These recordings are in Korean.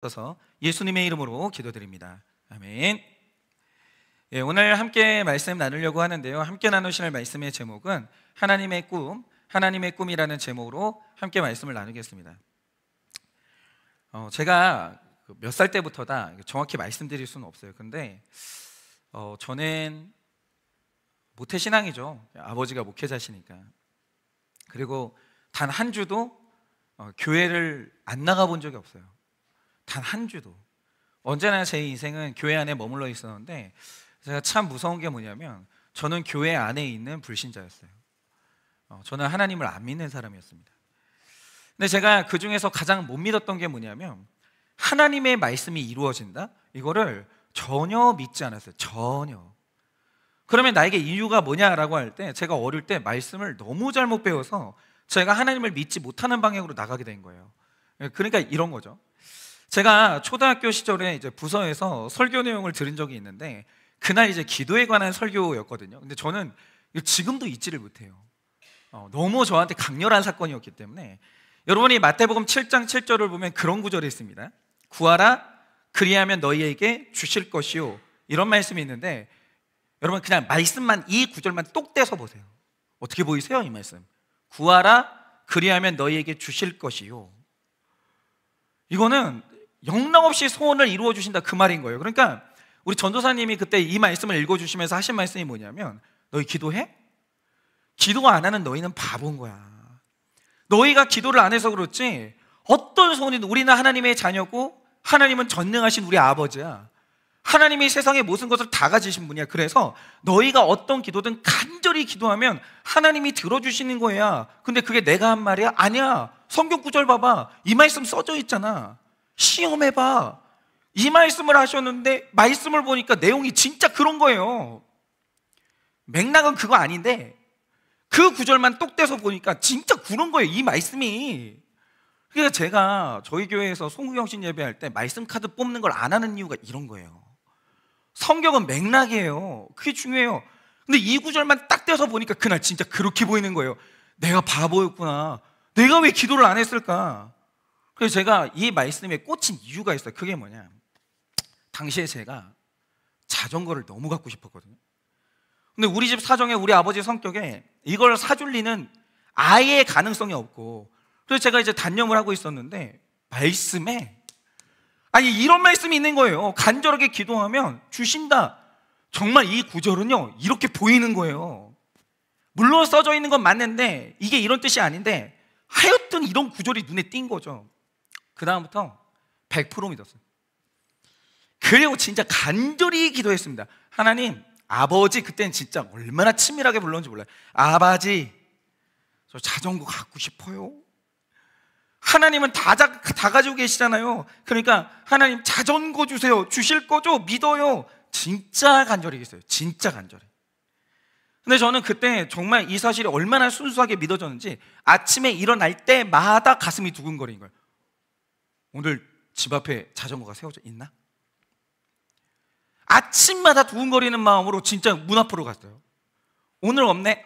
서 예수님의 이름으로 기도드립니다. 아멘. 예, 오늘 함께 말씀 나누려고 하는데요, 함께 나누실 말씀의 제목은 하나님의 꿈, 하나님의 꿈이라는 제목으로 함께 말씀을 나누겠습니다. 제가 몇 살 때부터다 정확히 말씀드릴 수는 없어요. 근데 저는 모태신앙이죠. 아버지가 목회자시니까. 그리고 단 한 주도 교회를 안 나가본 적이 없어요. 단 한 주도. 언제나 제 인생은 교회 안에 머물러 있었는데, 제가 참 무서운 게 뭐냐면 저는 교회 안에 있는 불신자였어요. 저는 하나님을 안 믿는 사람이었습니다. 근데 제가 그 중에서 가장 못 믿었던 게 뭐냐면, 하나님의 말씀이 이루어진다? 이거를 전혀 믿지 않았어요. 전혀. 그러면 나에게 이유가 뭐냐라고 할 때, 제가 어릴 때 말씀을 너무 잘못 배워서 제가 하나님을 믿지 못하는 방향으로 나가게 된 거예요. 그러니까 이런 거죠. 제가 초등학교 시절에 이제 부서에서 설교 내용을 들은 적이 있는데, 그날 이제 기도에 관한 설교였거든요. 근데 저는 지금도 잊지를 못해요. 너무 저한테 강렬한 사건이었기 때문에. 여러분이 마태복음 7장 7절을 보면 그런 구절이 있습니다. 구하라, 그리하면 너희에게 주실 것이요, 이런 말씀이 있는데, 여러분 그냥 말씀만, 이 구절만 똑 떼서 보세요. 어떻게 보이세요? 이 말씀. 구하라, 그리하면 너희에게 주실 것이요. 이거는 영락없이 소원을 이루어 주신다, 그 말인 거예요. 그러니까 우리 전도사님이 그때 이 말씀을 읽어주시면서 하신 말씀이 뭐냐면, 너희 기도해? 기도 안 하는 너희는 바보인 거야. 너희가 기도를 안 해서 그렇지, 어떤 소원이든, 우리는 하나님의 자녀고 하나님은 전능하신 우리 아버지야. 하나님이 세상의 모든 것을 다 가지신 분이야. 그래서 너희가 어떤 기도든 간절히 기도하면 하나님이 들어주시는 거야. 근데 그게 내가 한 말이야? 아니야. 성경 구절 봐봐. 이 말씀 써져 있잖아. 시험해봐. 이 말씀을 하셨는데 말씀을 보니까 내용이 진짜 그런 거예요. 맥락은 그거 아닌데 그 구절만 똑 떼서 보니까 진짜 그런 거예요, 이 말씀이. 그러니까 제가 저희 교회에서 송구경신 예배할 때 말씀 카드 뽑는 걸 안 하는 이유가 이런 거예요. 성경은 맥락이에요. 그게 중요해요. 근데 이 구절만 딱 떼서 보니까 그날 진짜 그렇게 보이는 거예요. 내가 바보였구나. 내가 왜 기도를 안 했을까? 그래서 제가 이 말씀에 꽂힌 이유가 있어요. 그게 뭐냐, 당시에 제가 자전거를 너무 갖고 싶었거든요. 근데 우리 집 사정에, 우리 아버지 성격에 이걸 사줄 리는 아예 가능성이 없고, 그래서 제가 이제 단념을 하고 있었는데, 말씀에 이런 말씀이 있는 거예요. 간절하게 기도하면 주신다. 정말 이 구절은요, 이렇게 보이는 거예요. 물론 써져 있는 건 맞는데 이게 이런 뜻이 아닌데, 하여튼 이런 구절이 눈에 띈 거죠. 그 다음부터 100% 믿었어요. 그리고 진짜 간절히 기도했습니다. 하나님, 아버지, 그때는 진짜 얼마나 친밀하게 불렀는지 몰라요. 아버지, 저 자전거 갖고 싶어요. 하나님은 다 가지고 계시잖아요. 그러니까 하나님, 자전거 주세요. 주실 거죠? 믿어요. 진짜 간절히 했어요. 진짜 간절히. 근데 저는 그때 정말 이 사실이 얼마나 순수하게 믿어졌는지, 아침에 일어날 때마다 가슴이 두근거리는 거예요. 오늘 집 앞에 자전거가 세워져 있나? 아침마다 두근거리는 마음으로 진짜 문 앞으로 갔어요. 오늘 없네?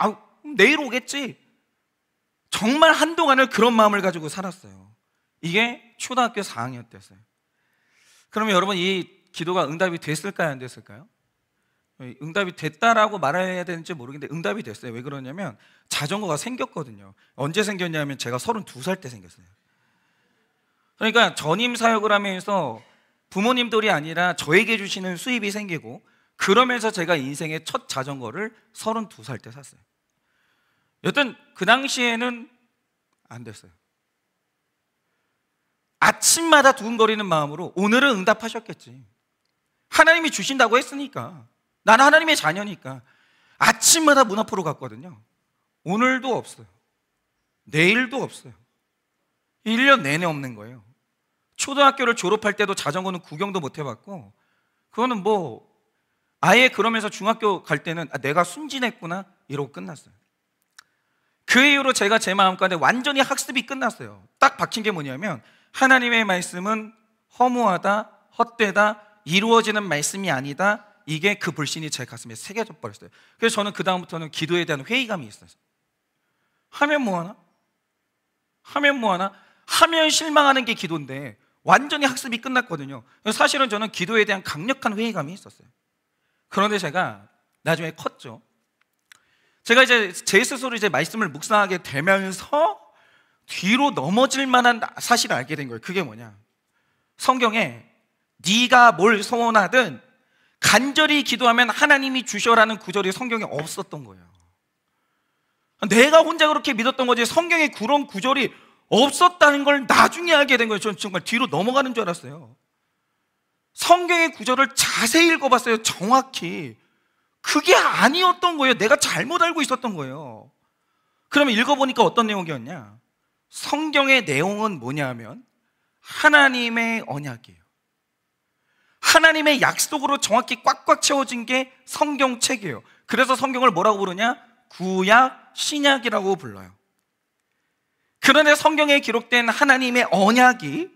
내일 오겠지. 정말 한동안을 그런 마음을 가지고 살았어요. 이게 초등학교 4학년 때였어요. 그러면 여러분, 이 기도가 응답이 됐을까요, 안 됐을까요? 응답이 됐다라고 말해야 되는지 모르겠는데 응답이 됐어요. 왜 그러냐면 자전거가 생겼거든요. 언제 생겼냐면 제가 32살 때 생겼어요. 그러니까 전임 사역을 하면서 부모님들이 아니라 저에게 주시는 수입이 생기고, 그러면서 제가 인생의 첫 자전거를 32살 때 샀어요. 여튼 그 당시에는 안 됐어요. 아침마다 두근거리는 마음으로 오늘은 응답하셨겠지. 하나님이 주신다고 했으니까, 나는 하나님의 자녀니까. 아침마다 문 앞으로 갔거든요. 오늘도 없어요. 내일도 없어요. 1년 내내 없는 거예요. 초등학교를 졸업할 때도 자전거는 구경도 못 해봤고, 그거는 아예 그러면서 중학교 갈 때는 내가 순진했구나 이러고 끝났어요. 그 이후로 제가 제 마음가운데 완전히 학습이 끝났어요. 딱 박힌 게 뭐냐면, 하나님의 말씀은 허무하다, 헛되다, 이루어지는 말씀이 아니다. 이게 그 불신이 제 가슴에 새겨져 버렸어요. 그래서 저는 그 다음부터는 기도에 대한 회의감이 있어요. 하면 뭐하나? 하면 실망하는 게 기도인데 완전히 학습이 끝났거든요. 사실은 저는 기도에 대한 강력한 회의감이 있었어요. 그런데 제가 나중에 컸죠. 제가 이제 제 스스로 이제 말씀을 묵상하게 되면서 뒤로 넘어질 만한 사실을 알게 된 거예요. 그게 뭐냐? 성경에 네가 뭘 소원하든 간절히 기도하면 하나님이 주셔라는 구절이 성경에 없었던 거예요. 내가 혼자 그렇게 믿었던 거지 성경에 그런 구절이 없었다는 걸 나중에 알게 된 거예요. 저는 정말 뒤로 넘어가는 줄 알았어요. 성경의 구절을 자세히 읽어봤어요. 정확히 그게 아니었던 거예요. 내가 잘못 알고 있었던 거예요. 그러면 읽어보니까 어떤 내용이었냐? 성경의 내용은 뭐냐 하면 하나님의 언약이에요. 하나님의 약속으로 정확히 꽉꽉 채워진 게 성경책이에요. 그래서 성경을 뭐라고 부르냐? 구약, 신약이라고 불러요. 그런데 성경에 기록된 하나님의 언약이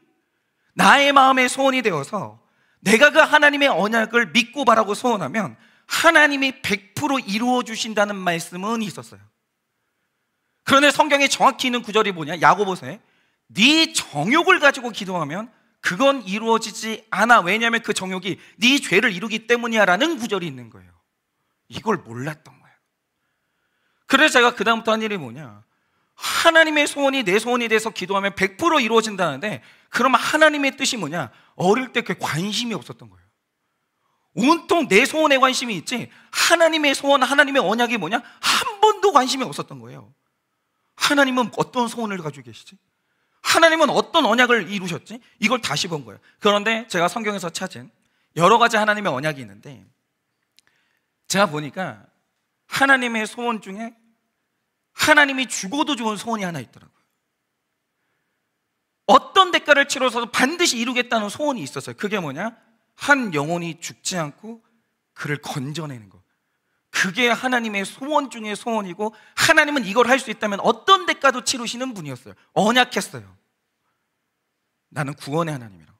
나의 마음의 소원이 되어서 내가 그 하나님의 언약을 믿고 바라고 소원하면 하나님이 100% 이루어 주신다는 말씀은 있었어요. 그런데 성경에 정확히 있는 구절이 뭐냐? 야고보서에 네 정욕을 가지고 기도하면 그건 이루어지지 않아. 왜냐하면 그 정욕이 네 죄를 이루기 때문이야 라는 구절이 있는 거예요. 이걸 몰랐던 거예요. 그래서 제가 그 다음부터 한 일이 뭐냐? 하나님의 소원이 내 소원이 돼서 기도하면 100% 이루어진다는데 그러면 하나님의 뜻이 뭐냐? 어릴 때 그게 관심이 없었던 거예요. 온통 내 소원에 관심이 있지 하나님의 소원, 하나님의 언약이 뭐냐? 한 번도 관심이 없었던 거예요. 하나님은 어떤 소원을 가지고 계시지? 하나님은 어떤 언약을 이루셨지? 이걸 다시 본 거예요. 그런데 제가 성경에서 찾은 여러 가지 하나님의 언약이 있는데 제가 보니까 하나님의 소원 중에 하나님이 죽어도 좋은 소원이 하나 있더라고요. 어떤 대가를 치러서도 반드시 이루겠다는 소원이 있었어요. 그게 뭐냐? 한 영혼이 죽지 않고 그를 건져내는 것. 그게 하나님의 소원 중에 소원이고 하나님은 이걸 할 수 있다면 어떤 대가도 치르시는 분이었어요. 언약했어요. 나는 구원의 하나님이라고.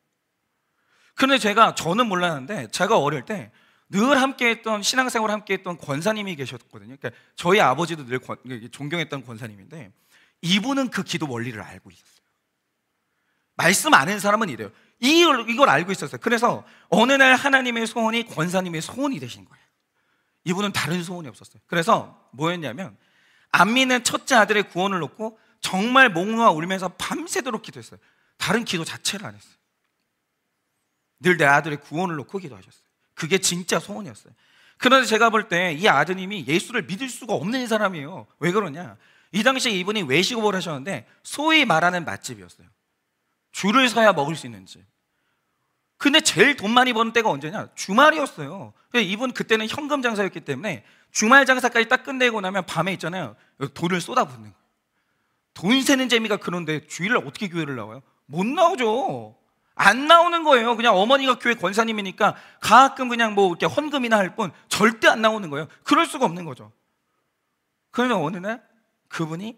그런데 저는 몰랐는데 제가 어릴 때 늘 함께했던 신앙생활 함께했던 권사님이 계셨거든요. 그러니까 저희 아버지도 늘 존경했던 권사님인데 이분은 그 기도 원리를 알고 있었어요. 말씀 아는 사람은 이래요. 이걸 알고 있었어요. 그래서 어느 날 하나님의 소원이 권사님의 소원이 되신 거예요. 이분은 다른 소원이 없었어요. 그래서 뭐였냐면 안 믿는 첫째 아들의 구원을 놓고 정말 목 놓아 울면서 밤새도록 기도했어요. 다른 기도 자체를 안 했어요. 늘 내 아들의 구원을 놓고 기도하셨어요. 그게 진짜 소원이었어요. 그런데 제가 볼 때 이 아드님이 예수를 믿을 수가 없는 사람이에요. 왜 그러냐? 이 당시에 이분이 외식업을 하셨는데 소위 말하는 맛집이었어요. 줄을 서야 먹을 수 있는 집. 근데 제일 돈 많이 버는 때가 언제냐? 주말이었어요. 이분 그때는 현금 장사였기 때문에 주말 장사까지 딱 끝내고 나면 밤에 있잖아요. 돈을 쏟아붓는 거예요. 돈 세는 재미가 그런데 주일날 어떻게 교회를 나와요? 못 나오죠. 안 나오는 거예요. 그냥 어머니가 교회 권사님이니까 가끔 그냥 뭐 이렇게 헌금이나 할 뿐 절대 안 나오는 거예요. 그럴 수가 없는 거죠. 그런데 어느 날 그분이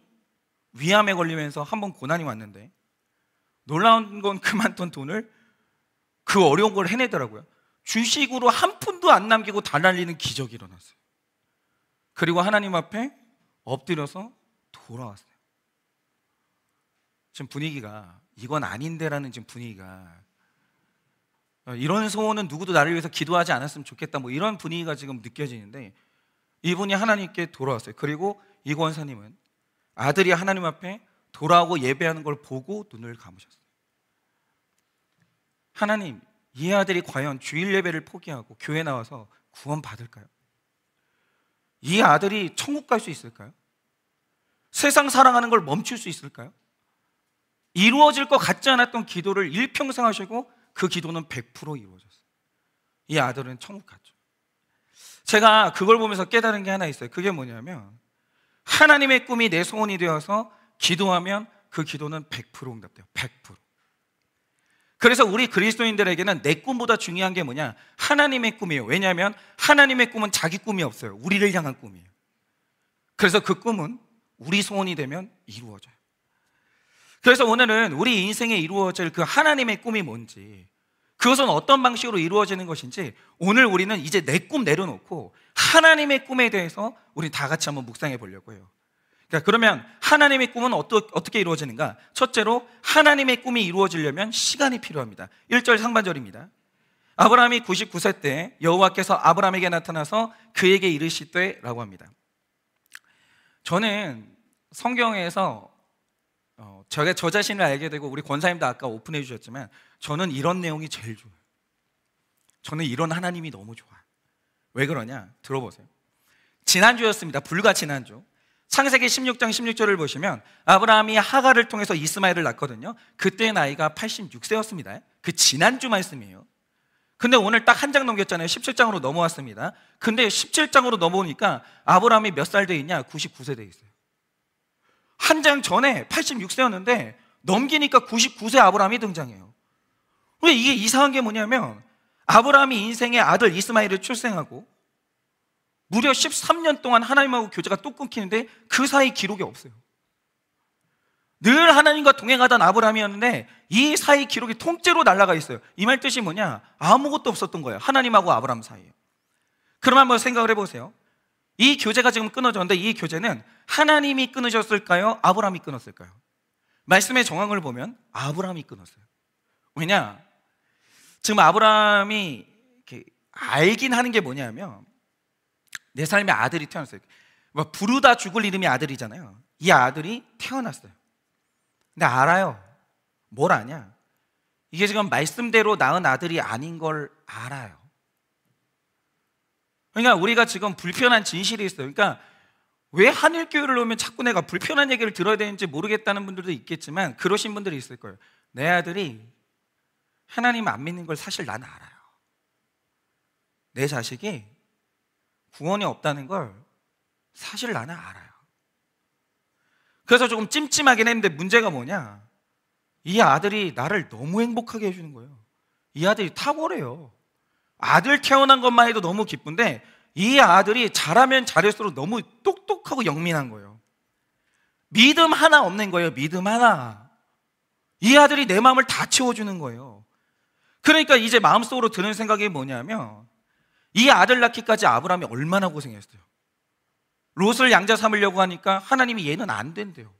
위암에 걸리면서 한번 고난이 왔는데 놀라운 건 그만둔 돈을 그 어려운 걸 해내더라고요. 주식으로 한 푼도 안 남기고 다 날리는 기적이 일어났어요. 그리고 하나님 앞에 엎드려서 돌아왔어요. 지금 분위기가 이건 아닌데라는 지금 분위기가 이런 소원은 누구도 나를 위해서 기도하지 않았으면 좋겠다 뭐 이런 분위기가 지금 느껴지는데 이분이 하나님께 돌아왔어요. 그리고 이 권사님은 아들이 하나님 앞에 돌아오고 예배하는 걸 보고 눈을 감으셨어요. 하나님, 이 아들이 과연 주일 예배를 포기하고 교회 나와서 구원 받을까요? 이 아들이 천국 갈 수 있을까요? 세상 사랑하는 걸 멈출 수 있을까요? 이루어질 것 같지 않았던 기도를 일평생 하시고 그 기도는 100% 이루어졌어요. 이 아들은 천국 갔죠. 제가 그걸 보면서 깨달은 게 하나 있어요. 그게 뭐냐면 하나님의 꿈이 내 소원이 되어서 기도하면 그 기도는 100% 응답돼요. 100%. 그래서 우리 그리스도인들에게는 내 꿈보다 중요한 게 뭐냐? 하나님의 꿈이에요. 왜냐하면 하나님의 꿈은 자기 꿈이 없어요. 우리를 향한 꿈이에요. 그래서 그 꿈은 우리 소원이 되면 이루어져요. 그래서 오늘은 우리 인생에 이루어질 그 하나님의 꿈이 뭔지, 그것은 어떤 방식으로 이루어지는 것인지 오늘 우리는 이제 내 꿈 내려놓고 하나님의 꿈에 대해서 우리 다 같이 한번 묵상해 보려고 해요. 그러면 하나님의 꿈은 어떻게 이루어지는가? 첫째로 하나님의 꿈이 이루어지려면 시간이 필요합니다. 1절 상반절입니다. 아브라함이 99세 때 여호와께서 아브라함에게 나타나서 그에게 이르시되 라고 합니다. 저는 성경에서 저 자신을 알게 되고, 우리 권사님도 아까 오픈해 주셨지만 저는 이런 내용이 제일 좋아요. 저는 이런 하나님이 너무 좋아요. 왜 그러냐? 들어보세요. 지난주였습니다. 불과 지난주. 창세기 16장 16절을 보시면 아브라함이 하갈을 통해서 이스마엘을 낳거든요. 그때 나이가 86세였습니다. 그 지난주 말씀이에요. 근데 오늘 딱 한 장 넘겼잖아요. 17장으로 넘어왔습니다. 근데 17장으로 넘어오니까 아브라함이 몇 살 돼 있냐? 99세 돼 있어요. 한 장 전에 86세였는데 넘기니까 99세 아브라함이 등장해요. 왜 이게 이상한 게 뭐냐면, 아브라함이 인생의 아들 이스마엘을 출생하고 무려 13년 동안 하나님하고 교제가 또 끊기는데 그 사이 기록이 없어요. 늘 하나님과 동행하던 아브라함이었는데 이 사이 기록이 통째로 날아가 있어요. 이 말 뜻이 뭐냐? 아무것도 없었던 거예요. 하나님하고 아브라함 사이에. 그럼 한번 생각을 해보세요. 이 교제가 지금 끊어졌는데 이 교제는 하나님이 끊으셨을까요? 아브라함이 끊었을까요? 말씀의 정황을 보면 아브라함이 끊었어요. 왜냐? 지금 아브라함이 이렇게 알긴 하는 게 뭐냐면, 내 삶에 아들이 태어났어요. 부르다 죽을 이름이 아들이잖아요. 이 아들이 태어났어요. 근데 알아요. 뭘 아냐? 이게 지금 말씀대로 낳은 아들이 아닌 걸 알아요. 그러니까 우리가 지금 불편한 진실이 있어요. 그러니까 왜 한일교회를 오면 자꾸 내가 불편한 얘기를 들어야 되는지 모르겠다는 분들도 있겠지만, 그러신 분들이 있을 거예요. 내 아들이 하나님 안 믿는 걸 사실 나는 알아요. 내 자식이 구원이 없다는 걸 사실 나는 알아요. 그래서 조금 찜찜하긴 했는데 문제가 뭐냐? 이 아들이 나를 너무 행복하게 해주는 거예요. 이 아들이 탁월해요. 아들 태어난 것만 해도 너무 기쁜데 이 아들이 잘하면 잘할수록 너무 똑똑하고 영민한 거예요. 믿음 하나 없는 거예요. 믿음 하나. 이 아들이 내 마음을 다 채워주는 거예요. 그러니까 이제 마음속으로 드는 생각이 뭐냐면, 이 아들 낳기까지 아브라함이 얼마나 고생했어요. 롯을 양자 삼으려고 하니까 하나님이 얘는 안 된대요.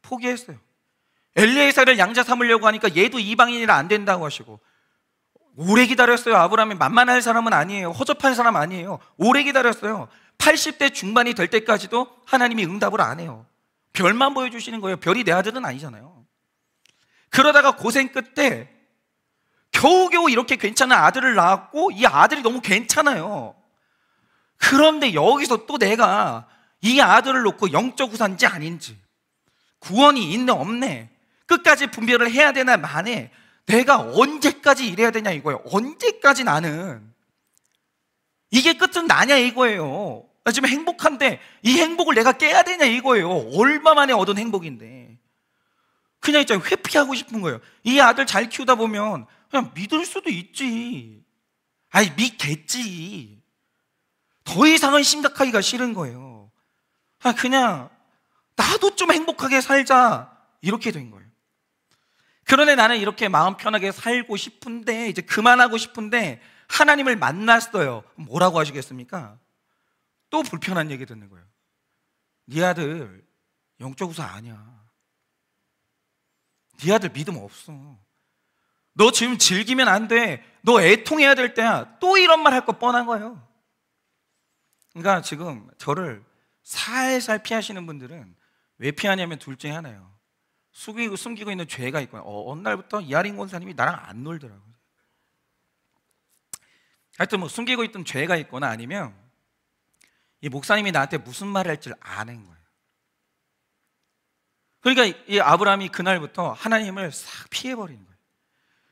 포기했어요. 엘리에셀을 양자 삼으려고 하니까 얘도 이방인이라 안 된다고 하시고, 오래 기다렸어요. 아브라함이 만만할 사람은 아니에요. 허접한 사람 아니에요. 오래 기다렸어요. 80대 중반이 될 때까지도 하나님이 응답을 안 해요. 별만 보여주시는 거예요. 별이 내 아들은 아니잖아요. 그러다가 고생 끝에 겨우겨우 이렇게 괜찮은 아들을 낳았고, 이 아들이 너무 괜찮아요. 그런데 여기서 또 내가 이 아들을 놓고 영적 우산인지 아닌지, 구원이 있네 없네, 끝까지 분별을 해야 되나 마네, 내가 언제까지 이래야 되냐 이거예요. 언제까지 나는, 이게 끝은 나냐 이거예요. 나 지금 행복한데 이 행복을 내가 깨야 되냐 이거예요. 얼마 만에 얻은 행복인데. 그냥 있잖아요, 회피하고 싶은 거예요. 이 아들 잘 키우다 보면 그냥 믿을 수도 있지. 아니 믿겠지. 더 이상은 심각하기가 싫은 거예요. 그냥 나도 좀 행복하게 살자, 이렇게 된 거예요. 그런데 나는 이렇게 마음 편하게 살고 싶은데, 이제 그만하고 싶은데 하나님을 만났어요. 뭐라고 하시겠습니까? 또 불편한 얘기 듣는 거예요. 네 아들 영적 우사 아니야. 네 아들 믿음 없어. 너 지금 즐기면 안 돼. 너 애통해야 될 때야. 또 이런 말 할 거 뻔한 거예요. 그러니까 지금 저를 살살 피하시는 분들은 왜 피하냐면 둘 중에 하나예요. 숨기고 있는 죄가 있거나, 어느 날부터 이하린 권사님이 나랑 안 놀더라고요. 하여튼 뭐 숨기고 있던 죄가 있거나, 아니면 이 목사님이 나한테 무슨 말을 할지 아는 거예요. 그러니까 이 아브라함이 그날부터 하나님을 싹 피해버리는 거예요.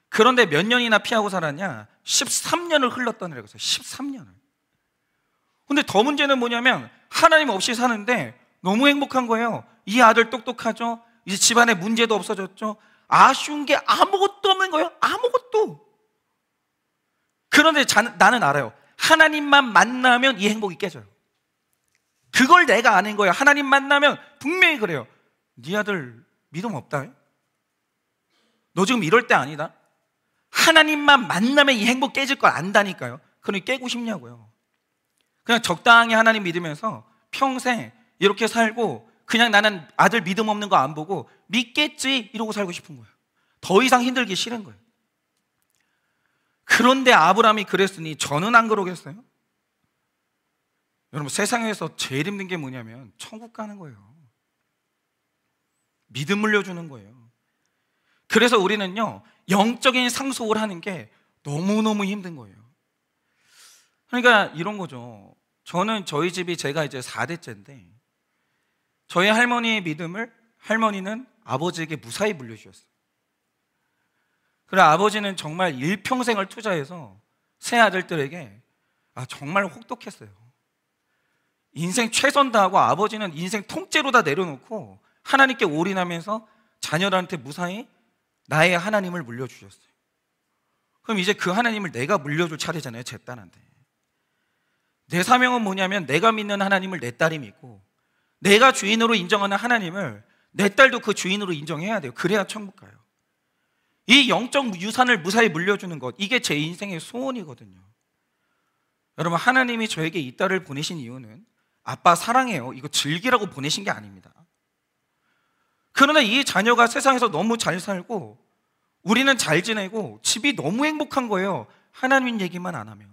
그런데 몇 년이나 피하고 살았냐? 13년을 흘렀다는 거예요. 13년을. 근데 더 문제는 뭐냐면, 하나님 없이 사는데 너무 행복한 거예요. 이 아들 똑똑하죠? 이제 집안에 문제도 없어졌죠? 아쉬운 게 아무것도 없는 거예요. 아무것도. 그런데 나는 알아요. 하나님만 만나면 이 행복이 깨져요. 그걸 내가 아는 거예요. 하나님 만나면 분명히 그래요. 네 아들 믿음 없다. 너 지금 이럴 때 아니다. 하나님만 만나면 이 행복 깨질 걸 안다니까요. 그러니 깨고 싶냐고요. 그냥 적당히 하나님 믿으면서 평생 이렇게 살고, 그냥 나는 아들 믿음 없는 거 안 보고 믿겠지 이러고 살고 싶은 거예요. 더 이상 힘들기 싫은 거예요. 그런데 아브라함이 그랬으니 저는 안 그러겠어요? 여러분, 세상에서 제일 힘든 게 뭐냐면 천국 가는 거예요. 믿음 물려주는 거예요. 그래서 우리는요, 영적인 상속을 하는 게 너무너무 힘든 거예요. 그러니까 이런 거죠. 저는 저희 집이 제가 이제 4대째인데 저희 할머니의 믿음을 할머니는 아버지에게 무사히 물려주셨어요. 그래, 아버지는 정말 일평생을 투자해서 세 아들들에게 정말 혹독했어요. 인생 최선 다하고 아버지는 인생 통째로 다 내려놓고 하나님께 올인하면서 자녀들한테 무사히 나의 하나님을 물려주셨어요. 그럼 이제 그 하나님을 내가 물려줄 차례잖아요, 제 딸한테. 내 사명은 뭐냐면 내가 믿는 하나님을 내 딸이 믿고 내가 주인으로 인정하는 하나님을 내 딸도 그 주인으로 인정해야 돼요. 그래야 천국 가요. 이 영적 유산을 무사히 물려주는 것, 이게 제 인생의 소원이거든요. 여러분, 하나님이 저에게 이 딸을 보내신 이유는 아빠 사랑해요, 이거 즐기라고 보내신 게 아닙니다. 그러나 이 자녀가 세상에서 너무 잘 살고 우리는 잘 지내고 집이 너무 행복한 거예요. 하나님 얘기만 안 하면.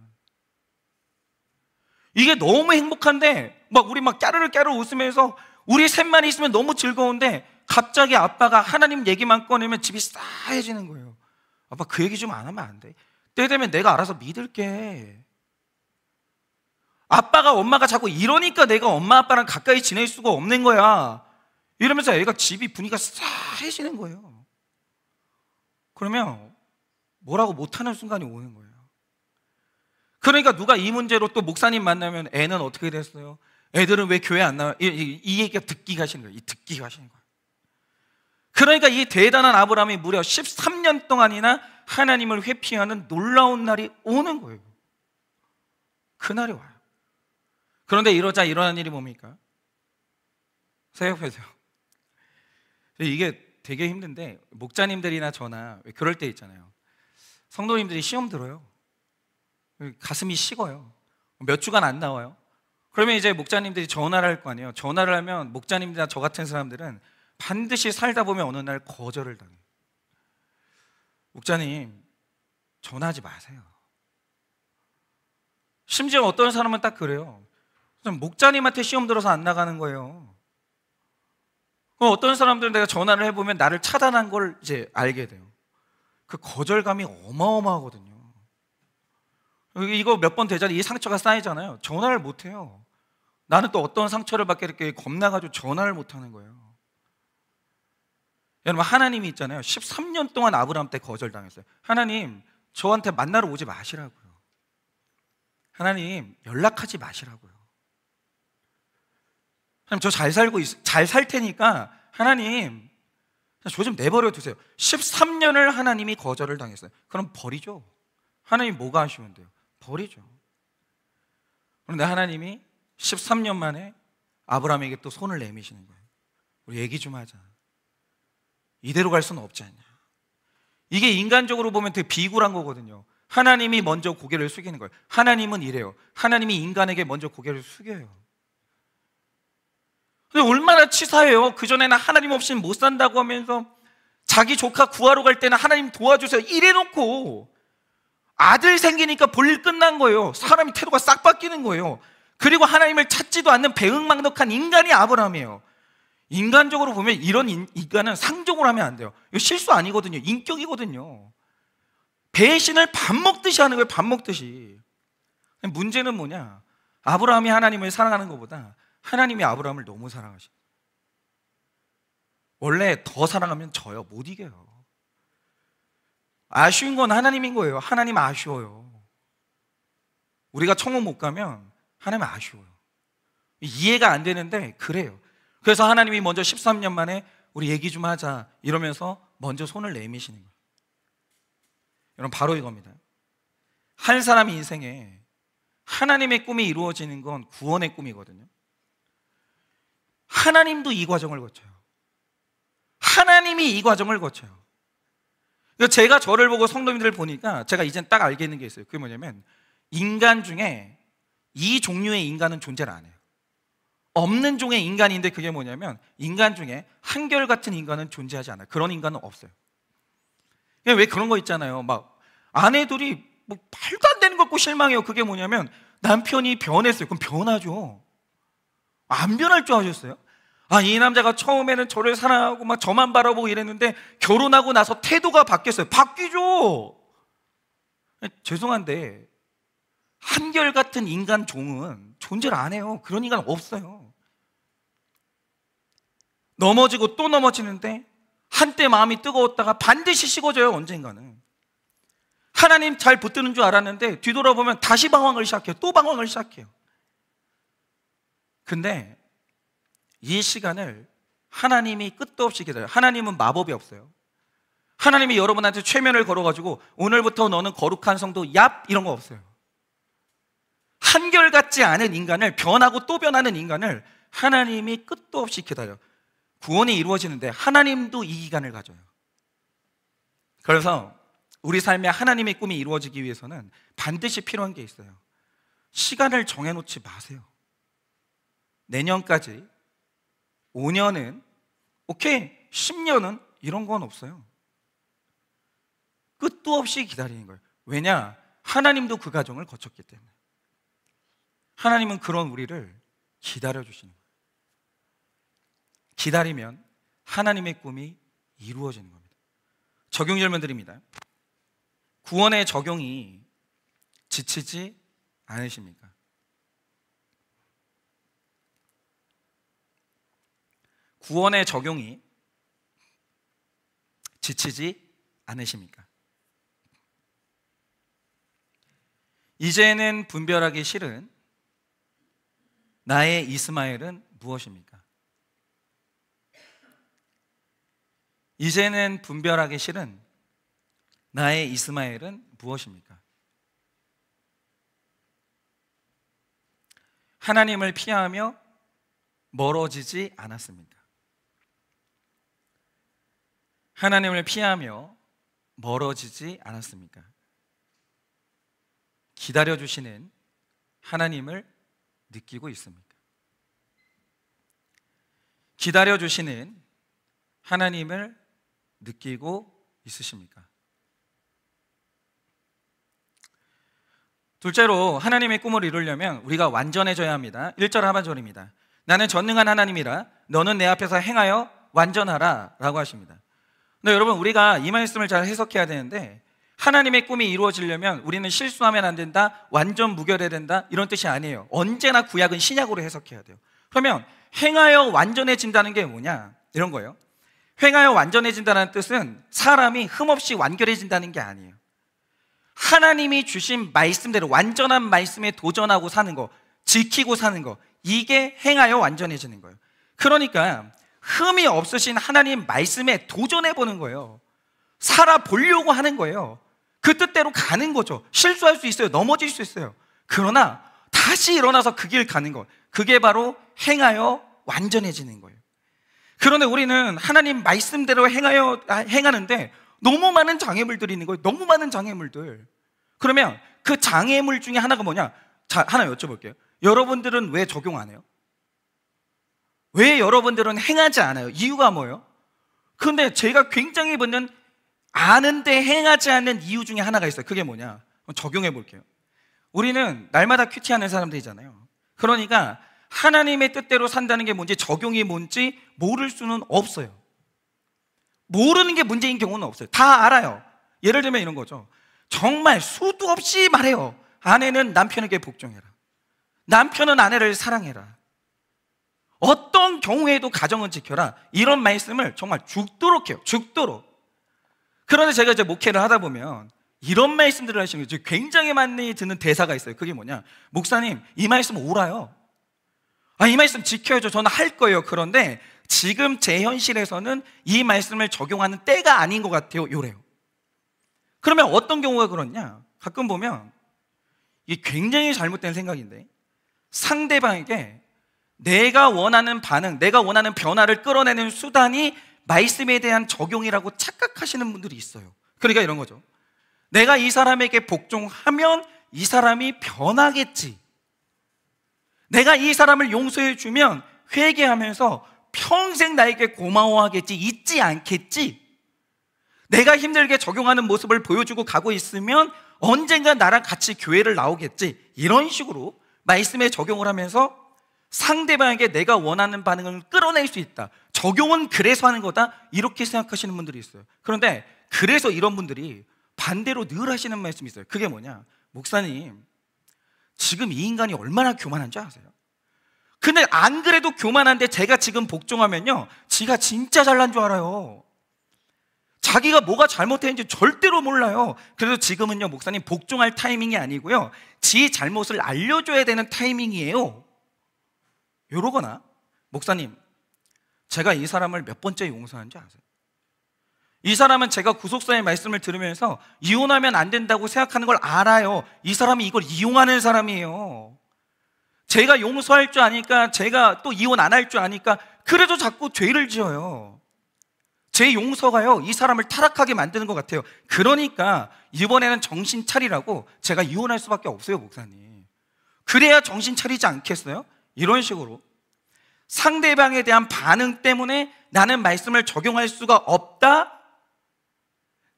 이게 너무 행복한데 우리 까르르 까르르 웃으면서 우리 셋만 있으면 너무 즐거운데 갑자기 아빠가 하나님 얘기만 꺼내면 집이 싸해지는 거예요. 아빠 그 얘기 좀 안 하면 안 돼? 때 되면 내가 알아서 믿을게. 아빠가 엄마가 자꾸 이러니까 내가 엄마 아빠랑 가까이 지낼 수가 없는 거야. 이러면서 애가 집이 분위기가 싸해지는 거예요. 그러면 뭐라고 못하는 순간이 오는 거예요. 그러니까 누가 이 문제로 또 목사님 만나면 애는 어떻게 됐어요? 애들은 왜 교회 안 나와? 이 얘기가 듣기가 싫은 거예요. 듣기가 싫은 거예요. 그러니까 이 대단한 아브라함이 무려 13년 동안이나 하나님을 회피하는 놀라운 날이 오는 거예요. 그날이 와요. 그런데 이러자 일어난 일이 뭡니까? 생각해보세요. 이게 되게 힘든데 목자님들이나 저나 그럴 때 있잖아요. 성도님들이 시험 들어요. 가슴이 식어요. 몇 주간 안 나와요. 그러면 이제 목자님들이 전화를 할 거 아니에요. 전화를 하면 목자님들이나 저 같은 사람들은 반드시 살다 보면 어느 날 거절을 당해요. 목자님, 전화하지 마세요. 심지어 어떤 사람은 딱 그래요. 목자님한테 시험 들어서 안 나가는 거예요. 어떤 사람들은 내가 전화를 해보면 나를 차단한 걸 이제 알게 돼요. 그 거절감이 어마어마하거든요. 이거 몇 번 되잖아요. 이 상처가 쌓이잖아요. 전화를 못 해요. 나는 또 어떤 상처를 받게 이렇게 겁나가지고 전화를 못 하는 거예요. 여러분, 하나님이 있잖아요. 13년 동안 아브라함 때 거절당했어요. 하나님, 저한테 만나러 오지 마시라고요. 하나님, 연락하지 마시라고요. 하나님, 저 잘 살 테니까 하나님, 저 좀 내버려 두세요. 13년을 하나님이 거절을 당했어요. 그럼 버리죠. 하나님 뭐가 아쉬운데요? 버리죠. 그런데 하나님이 13년 만에 아브라함에게 또 손을 내미시는 거예요. 우리 얘기 좀 하자. 이대로 갈 수는 없지 않냐. 이게 인간적으로 보면 되게 비굴한 거거든요. 하나님이 먼저 고개를 숙이는 거예요. 하나님은 이래요. 하나님이 인간에게 먼저 고개를 숙여요. 근데 얼마나 치사해요. 그전에는 하나님 없이는 못 산다고 하면서 자기 조카 구하러 갈 때는 하나님 도와주세요 이래놓고 아들 생기니까 볼일 끝난 거예요. 사람이 태도가 싹 바뀌는 거예요. 그리고 하나님을 찾지도 않는 배은망덕한 인간이 아브라함이에요. 인간적으로 보면 이런 인간은 상종을 하면 안 돼요. 이거 실수 아니거든요. 인격이거든요. 배신을 밥 먹듯이 하는 거예요. 밥 먹듯이. 문제는 뭐냐? 아브라함이 하나님을 사랑하는 것보다 하나님이 아브라함을 너무 사랑하셔. 원래 더 사랑하면 져요. 못 이겨요. 아쉬운 건 하나님인 거예요. 하나님 아쉬워요. 우리가 천국 못 가면 하나님 아쉬워요. 이해가 안 되는데 그래요. 그래서 하나님이 먼저 13년 만에 우리 얘기 좀 하자 이러면서 먼저 손을 내미시는 거예요. 여러분, 바로 이겁니다. 한 사람 인생에 하나님의 꿈이 이루어지는 건 구원의 꿈이거든요. 하나님도 이 과정을 거쳐요. 하나님이 이 과정을 거쳐요. 제가 저를 보고 성도님들을 보니까 제가 이젠 딱 알겠는 게 있어요. 그게 뭐냐면 인간 중에 이 종류의 인간은 존재를 안 해요. 없는 종의 인간인데 그게 뭐냐면 인간 중에 한결같은 인간은 존재하지 않아요. 그런 인간은 없어요. 왜 그런 거 있잖아요. 막 아내들이 뭐 말도 안 되는 거 갖고 실망해요. 그게 뭐냐면 남편이 변했어요. 그럼 변하죠. 안 변할 줄 아셨어요? 이 남자가 처음에는 저를 사랑하고 막 저만 바라보고 이랬는데 결혼하고 나서 태도가 바뀌었어요. 바뀌죠. 죄송한데 한결같은 인간 종은 존재를 안 해요. 그런 인간 없어요. 넘어지고 또 넘어지는데 한때 마음이 뜨거웠다가 반드시 식어져요. 언젠가는. 하나님 잘 붙드는 줄 알았는데 뒤돌아보면 다시 방황을 시작해요. 또 방황을 시작해요. 근데 이 시간을 하나님이 끝도 없이 기다려요. 하나님은 마법이 없어요. 하나님이 여러분한테 최면을 걸어가지고 오늘부터 너는 거룩한 성도 얍 이런 거 없어요. 한결같지 않은 인간을, 변하고 또 변하는 인간을 하나님이 끝도 없이 기다려요. 구원이 이루어지는데 하나님도 이 기간을 가져요. 그래서 우리 삶에 하나님의 꿈이 이루어지기 위해서는 반드시 필요한 게 있어요. 시간을 정해놓지 마세요. 내년까지, 5년은, 오케이, 10년은 이런 건 없어요. 끝도 없이 기다리는 거예요. 왜냐? 하나님도 그 과정을 거쳤기 때문에. 하나님은 그런 우리를 기다려주시는 거예요. 기다리면 하나님의 꿈이 이루어지는 겁니다. 적용 질문 드립니다. 구원의 적용이 지치지 않으십니까? 구원의 적용이 지치지 않으십니까? 이제는 분별하기 싫은 나의 이스마엘은 무엇입니까? 이제는 분별하기 싫은 나의 이스마엘은 무엇입니까? 하나님을 피하며 멀어지지 않았습니다. 하나님을 피하며 멀어지지 않았습니까? 기다려주시는 하나님을 느끼고 있습니까? 기다려주시는 하나님을 느끼고 있으십니까? 둘째로 하나님의 꿈을 이루려면 우리가 완전해져야 합니다. 1절 하반절입니다. 나는 전능한 하나님이라 너는 내 앞에서 행하여 완전하라 라고 하십니다. 근데 여러분, 우리가 이 말씀을 잘 해석해야 되는데 하나님의 꿈이 이루어지려면 우리는 실수하면 안 된다, 완전 무결해야 된다, 이런 뜻이 아니에요. 언제나 구약은 신약으로 해석해야 돼요. 그러면 행하여 완전해진다는 게 뭐냐? 이런 거예요. 행하여 완전해진다는 뜻은 사람이 흠없이 완결해진다는 게 아니에요. 하나님이 주신 말씀대로 완전한 말씀에 도전하고 사는 거, 지키고 사는 거, 이게 행하여 완전해지는 거예요. 그러니까 흠이 없으신 하나님 말씀에 도전해보는 거예요. 살아보려고 하는 거예요. 그 뜻대로 가는 거죠. 실수할 수 있어요. 넘어질 수 있어요. 그러나 다시 일어나서 그 길 가는 거, 그게 바로 행하여 완전해지는 거예요. 그런데 우리는 하나님 말씀대로 행하는데 너무 많은 장애물들이 있는 거예요. 너무 많은 장애물들. 그러면 그 장애물 중에 하나가 뭐냐? 자, 하나 여쭤볼게요. 여러분들은 왜 적용 안 해요? 왜 여러분들은 행하지 않아요? 이유가 뭐예요? 그런데 제가 굉장히 붙는 아는데 행하지 않는 이유 중에 하나가 있어요. 그게 뭐냐? 적용해 볼게요. 우리는 날마다 큐티하는 사람들이잖아요. 그러니까 하나님의 뜻대로 산다는 게 뭔지, 적용이 뭔지 모를 수는 없어요. 모르는 게 문제인 경우는 없어요. 다 알아요. 예를 들면 이런 거죠. 정말 수도 없이 말해요. 아내는 남편에게 복종해라. 남편은 아내를 사랑해라. 어떤 경우에도 가정은 지켜라. 이런 말씀을 정말 죽도록 해요. 죽도록. 그런데 제가 이제 목회를 하다 보면 이런 말씀들을 하시는 거죠. 굉장히 많이 듣는 대사가 있어요. 그게 뭐냐? 목사님, 이 말씀 옳아요. 이 말씀 지켜야죠. 저는 할 거예요. 그런데 지금 제 현실에서는 이 말씀을 적용하는 때가 아닌 것 같아요. 요래요. 그러면 어떤 경우가 그렇냐? 가끔 보면 이게 굉장히 잘못된 생각인데 상대방에게 내가 원하는 반응, 내가 원하는 변화를 끌어내는 수단이 말씀에 대한 적용이라고 착각하시는 분들이 있어요. 그러니까 이런 거죠. 내가 이 사람에게 복종하면 이 사람이 변하겠지. 내가 이 사람을 용서해 주면 회개하면서 평생 나에게 고마워하겠지, 잊지 않겠지. 내가 힘들게 적용하는 모습을 보여주고 가고 있으면 언젠가 나랑 같이 교회를 나오겠지. 이런 식으로 말씀에 적용을 하면서 상대방에게 내가 원하는 반응을 끌어낼 수 있다. 적용은 그래서 하는 거다, 이렇게 생각하시는 분들이 있어요. 그런데 그래서 이런 분들이 반대로 늘 하시는 말씀이 있어요. 그게 뭐냐? 목사님, 지금 이 인간이 얼마나 교만한 줄 아세요? 근데 안 그래도 교만한데 제가 지금 복종하면요, 지가 진짜 잘난 줄 알아요. 자기가 뭐가 잘못했는지 절대로 몰라요. 그래서 지금은요, 목사님, 복종할 타이밍이 아니고요, 지 잘못을 알려줘야 되는 타이밍이에요. 이러거나, 목사님, 제가 이 사람을 몇 번째 용서한지 아세요? 이 사람은 제가 구속사의 말씀을 들으면서 이혼하면 안 된다고 생각하는 걸 알아요. 이 사람이 이걸 이용하는 사람이에요. 제가 용서할 줄 아니까, 제가 또 이혼 안 할 줄 아니까 그래도 자꾸 죄를 지어요. 제 용서가요, 이 사람을 타락하게 만드는 것 같아요. 그러니까 이번에는 정신 차리라고 제가 이혼할 수밖에 없어요, 목사님. 그래야 정신 차리지 않겠어요? 이런 식으로 상대방에 대한 반응 때문에 나는 말씀을 적용할 수가 없다,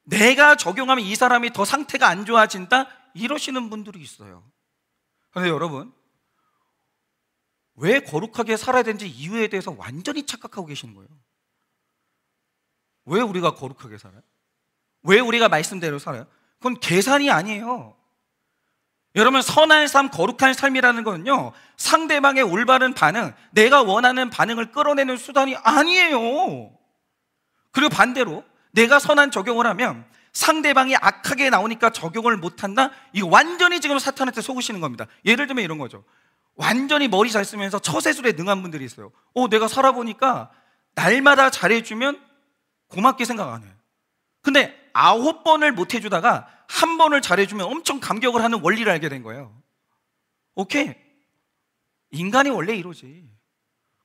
내가 적용하면 이 사람이 더 상태가 안 좋아진다, 이러시는 분들이 있어요. 그런데 여러분, 왜 거룩하게 살아야 되는지 이유에 대해서 완전히 착각하고 계시는 거예요. 왜 우리가 거룩하게 살아요? 왜 우리가 말씀대로 살아요? 그건 계산이 아니에요. 여러분, 선한 삶, 거룩한 삶이라는 거는요, 상대방의 올바른 반응, 내가 원하는 반응을 끌어내는 수단이 아니에요. 그리고 반대로 내가 선한 적용을 하면 상대방이 악하게 나오니까 적용을 못한다? 이거 완전히 지금 사탄한테 속으시는 겁니다. 예를 들면 이런 거죠. 완전히 머리 잘 쓰면서 처세술에 능한 분들이 있어요. 내가 살아보니까 날마다 잘해주면 고맙게 생각 안 해요. 근데 9번을 못 해주다가 1번을 잘해주면 엄청 감격을 하는 원리를 알게 된 거예요. 오케이, 인간이 원래 이러지.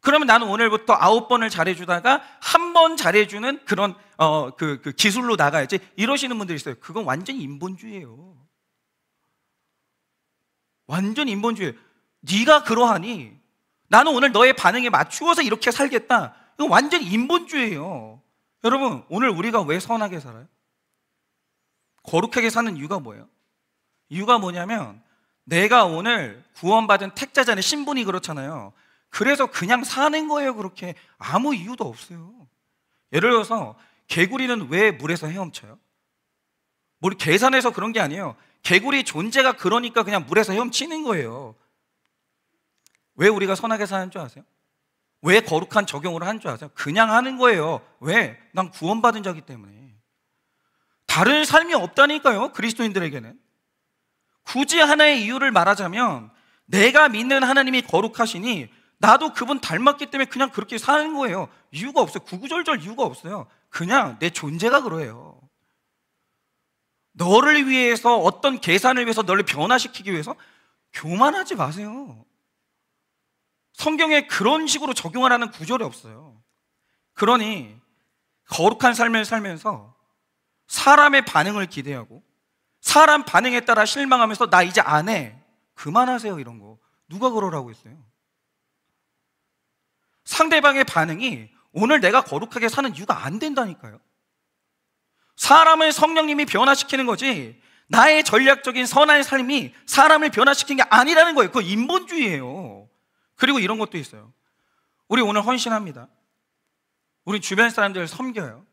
그러면 나는 오늘부터 9번을 잘해주다가 1번 잘해주는 그런 그 기술로 나가야지, 이러시는 분들이 있어요. 그건 완전히 인본주의예요. 완전 인본주의. 네가 그러하니 나는 오늘 너의 반응에 맞추어서 이렇게 살겠다. 이건 완전 인본주의예요. 여러분, 오늘 우리가 왜 선하게 살아요? 거룩하게 사는 이유가 뭐예요? 이유가 뭐냐면, 내가 오늘 구원받은 택자잖아요. 신분이 그렇잖아요. 그래서 그냥 사는 거예요. 그렇게 아무 이유도 없어요. 예를 들어서 개구리는 왜 물에서 헤엄쳐요? 뭘 계산해서 그런 게 아니에요. 개구리 존재가 그러니까 그냥 물에서 헤엄치는 거예요. 왜 우리가 선하게 사는 줄 아세요? 왜 거룩한 적용을 하는 줄 아세요? 그냥 하는 거예요. 왜? 난 구원받은 자이기 때문에. 다른 삶이 없다니까요, 그리스도인들에게는. 굳이 하나의 이유를 말하자면, 내가 믿는 하나님이 거룩하시니 나도 그분 닮았기 때문에 그냥 그렇게 사는 거예요. 이유가 없어요. 구구절절 이유가 없어요. 그냥 내 존재가 그래요. 너를 위해서, 어떤 계산을 위해서, 너를 변화시키기 위해서 교만하지 마세요. 성경에 그런 식으로 적용하라는 구절이 없어요. 그러니 거룩한 삶을 살면서 사람의 반응을 기대하고 사람 반응에 따라 실망하면서 나 이제 안 해, 그만하세요. 이런 거 누가 그러라고 했어요? 상대방의 반응이 오늘 내가 거룩하게 사는 이유가 안 된다니까요. 사람을 성령님이 변화시키는 거지, 나의 전략적인 선한 삶이 사람을 변화시키는 게 아니라는 거예요. 그거 인본주의예요. 그리고 이런 것도 있어요. 우리 오늘 헌신합니다. 우리 주변 사람들 섬겨요.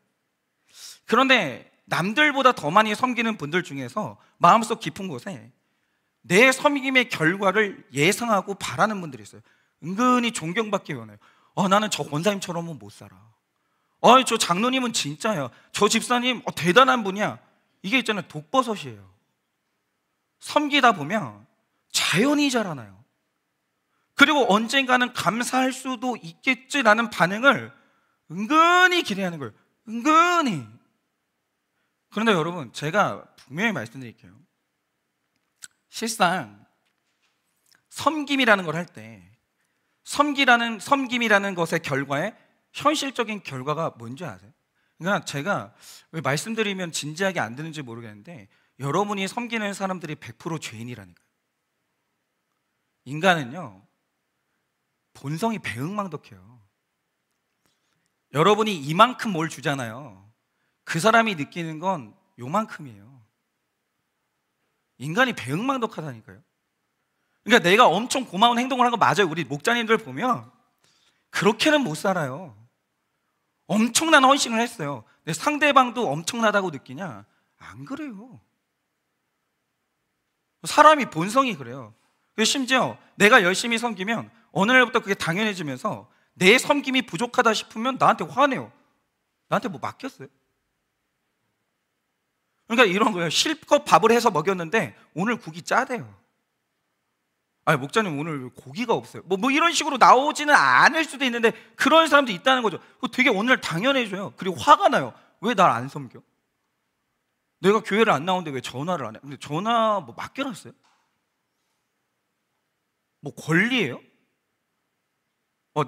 그런데 남들보다 더 많이 섬기는 분들 중에서 마음속 깊은 곳에 내 섬김의 결과를 예상하고 바라는 분들이 있어요. 은근히 존경받기 원해요. 나는 저 권사님처럼은 못 살아. 저 장로님은 진짜야. 저 집사님 대단한 분이야. 이게 있잖아요, 독버섯이에요. 섬기다 보면 자연히 자라나요. 그리고 언젠가는 감사할 수도 있겠지라는 반응을 은근히 기대하는 거예요. 은근히. 그런데 여러분, 제가 분명히 말씀드릴게요. 실상 섬김이라는 걸 할 때, 섬김이라는 것의 결과에 현실적인 결과가 뭔지 아세요? 그러니까 제가 왜 말씀드리면 진지하게 안 드는지 모르겠는데, 여러분이 섬기는 사람들이 100% 죄인이라니까요. 인간은요, 본성이 배응망덕해요. 여러분이 이만큼 뭘 주잖아요. 그 사람이 느끼는 건 요만큼이에요. 인간이 배응망덕하다니까요. 그러니까 내가 엄청 고마운 행동을 한 거 맞아요. 우리 목자님들 보면 그렇게는 못 살아요. 엄청난 헌신을 했어요. 근데 상대방도 엄청나다고 느끼냐? 안 그래요. 사람이 본성이 그래요. 심지어 내가 열심히 섬기면 어느 날부터 그게 당연해지면서 내 섬김이 부족하다 싶으면 나한테 화내요. 나한테 뭐 맡겼어요? 그러니까 이런 거예요. 실컷 밥을 해서 먹였는데 오늘 국이 짜대요. 아니 목자님 오늘 고기가 없어요. 뭐 이런 식으로 나오지는 않을 수도 있는데 그런 사람도 있다는 거죠. 되게 오늘 당연해져요. 그리고 화가 나요. 왜 날 안 섬겨? 내가 교회를 안 나오는데 왜 전화를 안 해? 근데 전화 뭐 맡겨놨어요? 뭐 권리예요?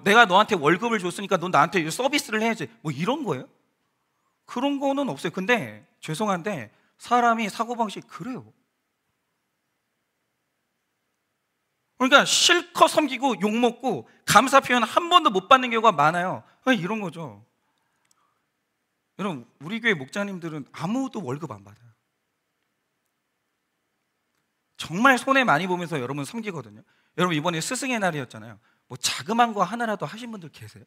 내가 너한테 월급을 줬으니까 넌 나한테 서비스를 해야지. 뭐 이런 거예요? 그런 거는 없어요. 근데 죄송한데 사람이 사고방식이 그래요. 그러니까 실컷 섬기고 욕먹고 감사 표현 한 번도 못 받는 경우가 많아요. 이런 거죠. 여러분 우리 교회 목자님들은 아무도 월급 안 받아요. 정말 손해 많이 보면서 여러분 섬기거든요. 여러분 이번에 스승의 날이었잖아요. 뭐 자그만 거 하나라도 하신 분들 계세요?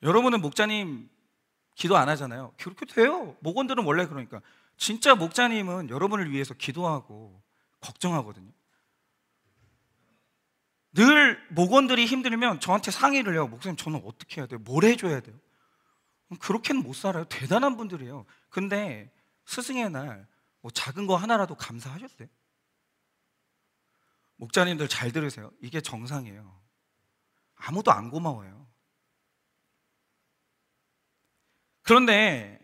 여러분은 목자님 기도 안 하잖아요. 그렇게 돼요. 목원들은 원래 그러니까. 진짜 목자님은 여러분을 위해서 기도하고 걱정하거든요. 늘 목원들이 힘들면 저한테 상의를 해요. 목사님 저는 어떻게 해야 돼요? 뭘 해줘야 돼요? 그렇게는 못 살아요. 대단한 분들이에요. 근데 스승의 날 뭐 작은 거 하나라도 감사하셨어요? 목자님들 잘 들으세요. 이게 정상이에요. 아무도 안 고마워요. 그런데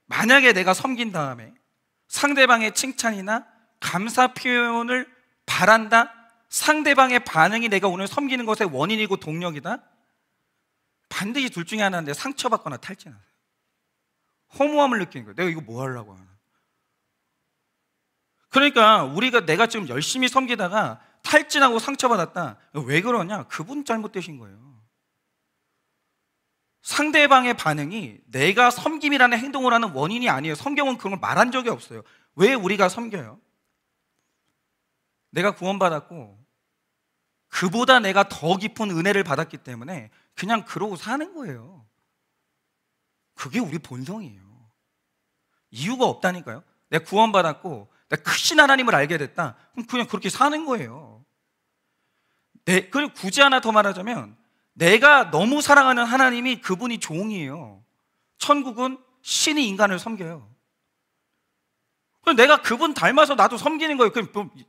만약에 내가 섬긴 다음에 상대방의 칭찬이나 감사 표현을 바란다? 상대방의 반응이 내가 오늘 섬기는 것의 원인이고 동력이다? 반드시 둘 중에 하나인데 상처받거나 탈진하세요. 허무함을 느끼는 거예요. 내가 이거 뭐 하려고 하나. 그러니까 내가 지금 열심히 섬기다가 탈진하고 상처받았다. 왜 그러냐? 그분 잘못되신 거예요. 상대방의 반응이 내가 섬김이라는 행동을 하는 원인이 아니에요. 성경은 그런 걸 말한 적이 없어요. 왜 우리가 섬겨요? 내가 구원받았고 그보다 내가 더 깊은 은혜를 받았기 때문에 그냥 그러고 사는 거예요. 그게 우리 본성이에요. 이유가 없다니까요. 내가 구원받았고 내가 크신 하나님을 알게 됐다. 그럼 그냥 그렇게 사는 거예요. 그리고 굳이 하나 더 말하자면 내가 너무 사랑하는 하나님이 그분이 종이에요. 천국은 신이 인간을 섬겨요. 내가 그분 닮아서 나도 섬기는 거예요.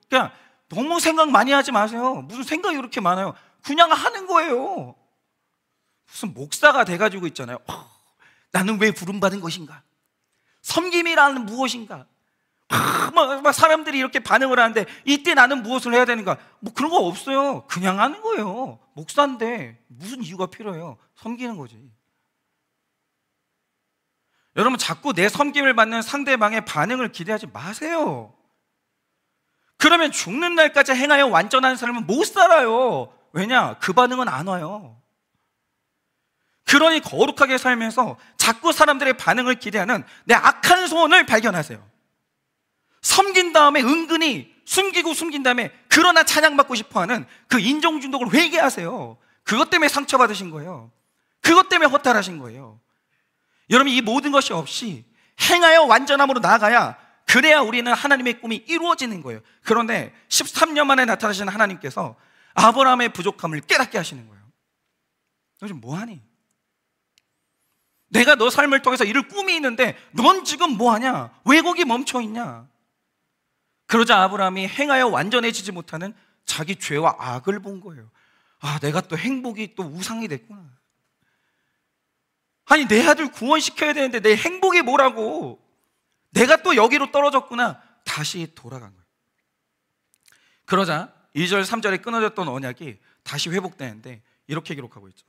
그냥 너무 생각 많이 하지 마세요. 무슨 생각이 그렇게 많아요. 그냥 하는 거예요. 무슨 목사가 돼가지고 있잖아요. 나는 왜 부름받은 것인가? 섬김이라는 무엇인가? 막 사람들이 이렇게 반응을 하는데 이때 나는 무엇을 해야 되는가? 뭐 그런 거 없어요. 그냥 하는 거예요. 목사인데 무슨 이유가 필요해요? 섬기는 거지. 여러분 자꾸 내 섬김을 받는 상대방의 반응을 기대하지 마세요. 그러면 죽는 날까지 행하여 완전한 삶은 못 살아요. 왜냐? 그 반응은 안 와요. 그러니 거룩하게 살면서 자꾸 사람들의 반응을 기대하는 내 악한 소원을 발견하세요. 섬긴 다음에 은근히 숨긴 다음에 그러나 찬양받고 싶어하는 그 인종중독을 회개하세요. 그것 때문에 상처받으신 거예요. 그것 때문에 허탈하신 거예요. 여러분 이 모든 것이 없이 행하여 완전함으로 나아가야 그래야 우리는 하나님의 꿈이 이루어지는 거예요. 그런데 13년 만에 나타나시는 하나님께서 아브라함의 부족함을 깨닫게 하시는 거예요. 너 지금 뭐하니? 내가 너 삶을 통해서 이룰 꿈이 있는데 넌 지금 뭐하냐? 왜 거기 멈춰있냐? 그러자 아브라함이 행하여 완전해지지 못하는 자기 죄와 악을 본 거예요. 내가 또 행복이 또 우상이 됐구나. 아니 내 아들 구원시켜야 되는데 내 행복이 뭐라고? 내가 또 여기로 떨어졌구나. 다시 돌아간 거예요. 그러자 2절 3절에 끊어졌던 언약이 다시 회복되는데 이렇게 기록하고 있죠.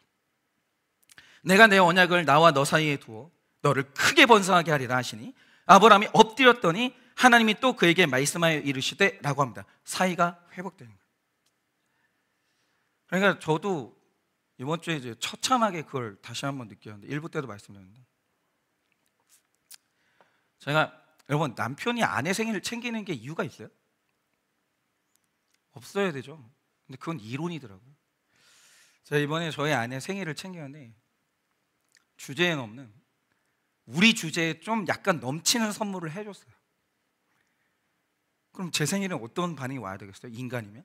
내가 내 언약을 나와 너 사이에 두어 너를 크게 번성하게 하리라 하시니 아브라함이 엎드렸더니 하나님이 또 그에게 말씀하여 이르시되 라고 합니다. 사이가 회복되는 거예요. 그러니까 저도 이번 주에 이제 처참하게 그걸 다시 한번 느꼈는데, 일부 때도 말씀드렸는데, 제가 여러분, 남편이 아내 생일을 챙기는 게 이유가 있어요? 없어야 되죠. 근데 그건 이론이더라고요. 제가 이번에 저희 아내 생일을 챙겼는데 주제에 없는, 우리 주제에 좀 약간 넘치는 선물을 해줬어요. 그럼 제 생일은 어떤 반응이 와야 되겠어요? 인간이면?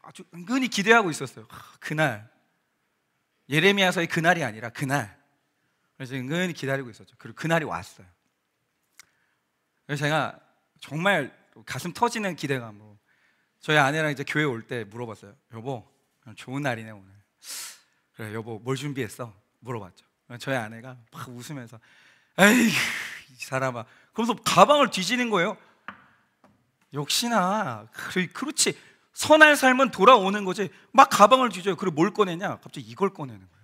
아주 은근히 기대하고 있었어요. 그날, 예레미야서의 그날이 아니라 그날. 그래서 은근히 기다리고 있었죠. 그리고 그날이 왔어요. 그래서 제가 정말 가슴 터지는 기대감으로 저희 아내랑 이제 교회 올 때 물어봤어요. 여보, 좋은 날이네 오늘. 그래, 여보 뭘 준비했어? 물어봤죠. 저희 아내가 막 웃으면서 에이 이 사람아, 그러면서 가방을 뒤지는 거예요. 역시나 그렇지, 선한 삶은 돌아오는 거지. 막 가방을 뒤져요. 그리고 뭘 꺼내냐? 갑자기 이걸 꺼내는 거예요.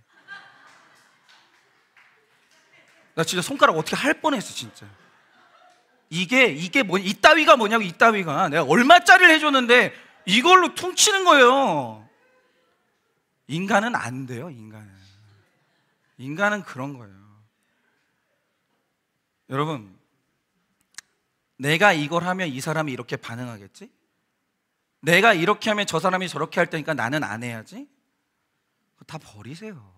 나 진짜 손가락 어떻게 할 뻔했어 진짜. 이게 뭐, 이따위가 뭐냐고. 이따위가 내가 얼마짜리를 해줬는데 이걸로 퉁치는 거예요. 인간은 안 돼요. 인간은 그런 거예요. 여러분, 내가 이걸 하면 이 사람이 이렇게 반응하겠지? 내가 이렇게 하면 저 사람이 저렇게 할 테니까 나는 안 해야지? 다 버리세요.